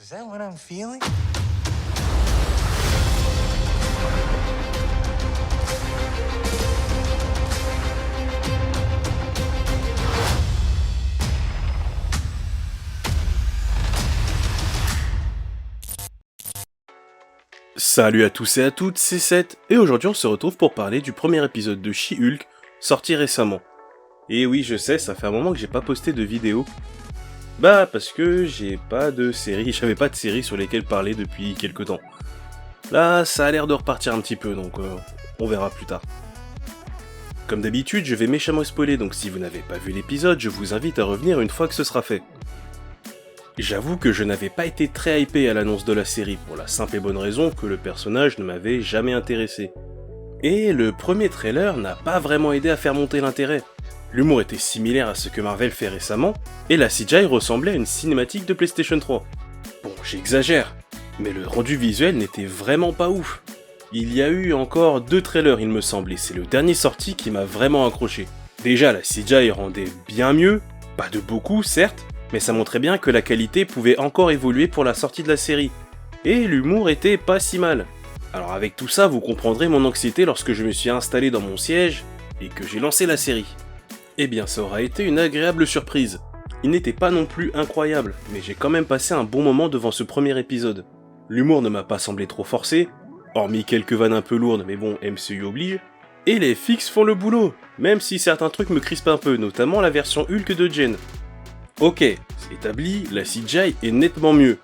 Is that what I'm feeling? Salut à tous et à toutes, c'est Seth, et aujourd'hui on se retrouve pour parler du premier épisode de She-Hulk, sorti récemment. Et oui, je sais, ça fait un moment que j'ai pas posté de vidéo. Bah, parce que j'avais pas de série sur lesquelles parler depuis quelques temps. Là, ça a l'air de repartir un petit peu, donc on verra plus tard. Comme d'habitude, je vais méchamment spoiler, donc si vous n'avez pas vu l'épisode, je vous invite à revenir une fois que ce sera fait. J'avoue que je n'avais pas été très hypé à l'annonce de la série, pour la simple et bonne raison que le personnage ne m'avait jamais intéressé. Et le premier trailer n'a pas vraiment aidé à faire monter l'intérêt. L'humour était similaire à ce que Marvel fait récemment, et la CGI ressemblait à une cinématique de PlayStation 3. Bon, j'exagère, mais le rendu visuel n'était vraiment pas ouf. Il y a eu encore 2 trailers il me semble, et c'est le dernier sorti qui m'a vraiment accroché. Déjà la CGI rendait bien mieux, pas de beaucoup certes, mais ça montrait bien que la qualité pouvait encore évoluer pour la sortie de la série. Et l'humour était pas si mal. Alors avec tout ça, vous comprendrez mon anxiété lorsque je me suis installé dans mon siège et que j'ai lancé la série. Eh bien ça aura été une agréable surprise. Il n'était pas non plus incroyable, mais j'ai quand même passé un bon moment devant ce premier épisode. L'humour ne m'a pas semblé trop forcé, hormis quelques vannes un peu lourdes, mais bon, MCU oblige. Et les fixes font le boulot, même si certains trucs me crispent un peu, notamment la version Hulk de Jen. Ok, c'est établi, la CGI est nettement mieux.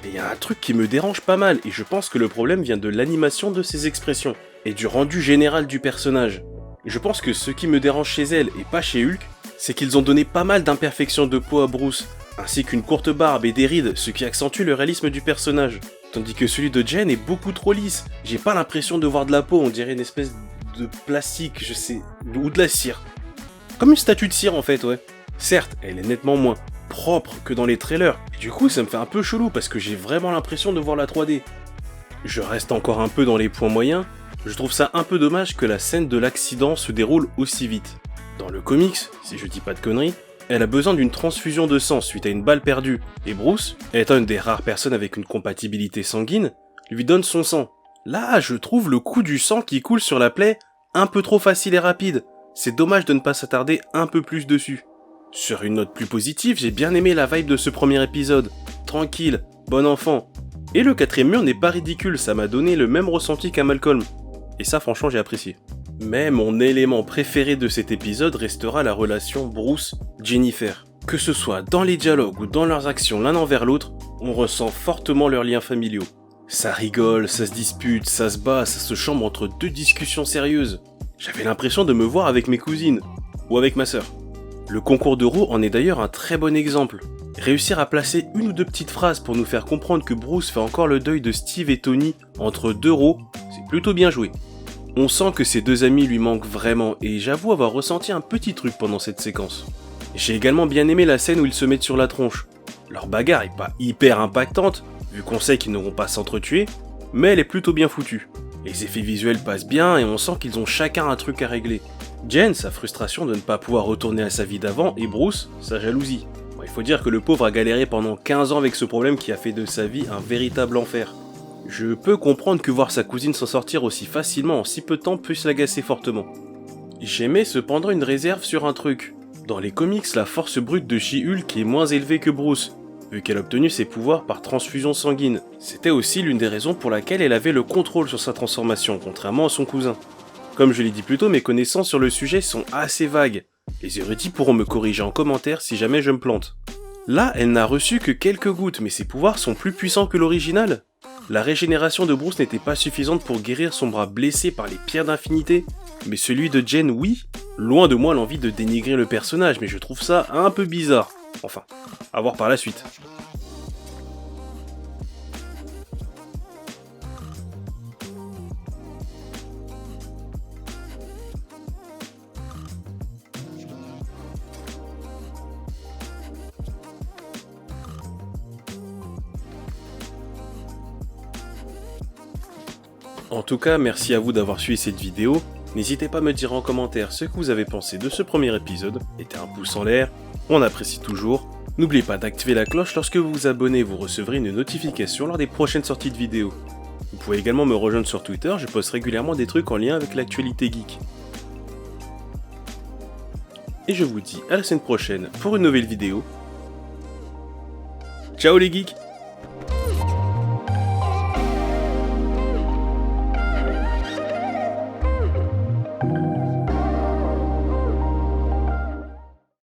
Mais il y a un truc qui me dérange pas mal, et je pense que le problème vient de l'animation de ses expressions, et du rendu général du personnage. Je pense que ce qui me dérange chez elle, et pas chez Hulk, c'est qu'ils ont donné pas mal d'imperfections de peau à Bruce, ainsi qu'une courte barbe et des rides, ce qui accentue le réalisme du personnage. Tandis que celui de Jen est beaucoup trop lisse, j'ai pas l'impression de voir de la peau, on dirait une espèce de plastique, je sais, ou de la cire. Comme une statue de cire en fait, ouais. Certes, elle est nettement moins propre que dans les trailers, et du coup ça me fait un peu chelou parce que j'ai vraiment l'impression de voir la 3D. Je reste encore un peu dans les points moyens, je trouve ça un peu dommage que la scène de l'accident se déroule aussi vite. Dans le comics, si je dis pas de conneries, elle a besoin d'une transfusion de sang suite à une balle perdue, et Bruce, étant une des rares personnes avec une compatibilité sanguine, lui donne son sang. Là, je trouve le coup du sang qui coule sur la plaie un peu trop facile et rapide, c'est dommage de ne pas s'attarder un peu plus dessus. Sur une note plus positive, j'ai bien aimé la vibe de ce premier épisode. Tranquille, bon enfant. Et le 4ème mur n'est pas ridicule, ça m'a donné le même ressenti qu'à Malcolm. Et ça franchement j'ai apprécié. Mais mon élément préféré de cet épisode restera la relation Bruce-Jennifer. Que ce soit dans les dialogues ou dans leurs actions l'un envers l'autre, on ressent fortement leurs liens familiaux. Ça rigole, ça se dispute, ça se bat, ça se chambre entre 2 discussions sérieuses. J'avais l'impression de me voir avec mes cousines, ou avec ma sœur. Le concours d'euros en est d'ailleurs un très bon exemple. Réussir à placer une ou 2 petites phrases pour nous faire comprendre que Bruce fait encore le deuil de Steve et Tony entre 2 rôles, c'est plutôt bien joué. On sent que ses 2 amis lui manquent vraiment et j'avoue avoir ressenti un petit truc pendant cette séquence. J'ai également bien aimé la scène où ils se mettent sur la tronche. Leur bagarre est pas hyper impactante, vu qu'on sait qu'ils n'auront pas à s'entretuer, mais elle est plutôt bien foutue. Les effets visuels passent bien et on sent qu'ils ont chacun un truc à régler. Jen, sa frustration de ne pas pouvoir retourner à sa vie d'avant, et Bruce, sa jalousie. Bon, il faut dire que le pauvre a galéré pendant 15 ans avec ce problème qui a fait de sa vie un véritable enfer. Je peux comprendre que voir sa cousine s'en sortir aussi facilement en si peu de temps puisse l'agacer fortement. J'aimais cependant une réserve sur un truc. Dans les comics, la force brute de She-Hulk est moins élevée que Bruce, vu qu'elle a obtenu ses pouvoirs par transfusion sanguine. C'était aussi l'une des raisons pour laquelle elle avait le contrôle sur sa transformation, contrairement à son cousin. Comme je l'ai dit plus tôt, mes connaissances sur le sujet sont assez vagues. Les érudits pourront me corriger en commentaire si jamais je me plante. Là, elle n'a reçu que quelques gouttes, mais ses pouvoirs sont plus puissants que l'original. La régénération de Bruce n'était pas suffisante pour guérir son bras blessé par les pierres d'infinité, mais celui de Jen, oui. Loin de moi l'envie de dénigrer le personnage, mais je trouve ça un peu bizarre. Enfin, à voir par la suite. En tout cas, merci à vous d'avoir suivi cette vidéo. N'hésitez pas à me dire en commentaire ce que vous avez pensé de ce premier épisode. Mettez un pouce en l'air, on apprécie toujours. N'oubliez pas d'activer la cloche lorsque vous vous abonnez, vous recevrez une notification lors des prochaines sorties de vidéos. Vous pouvez également me rejoindre sur Twitter, je poste régulièrement des trucs en lien avec l'actualité geek. Et je vous dis à la semaine prochaine pour une nouvelle vidéo. Ciao les geeks!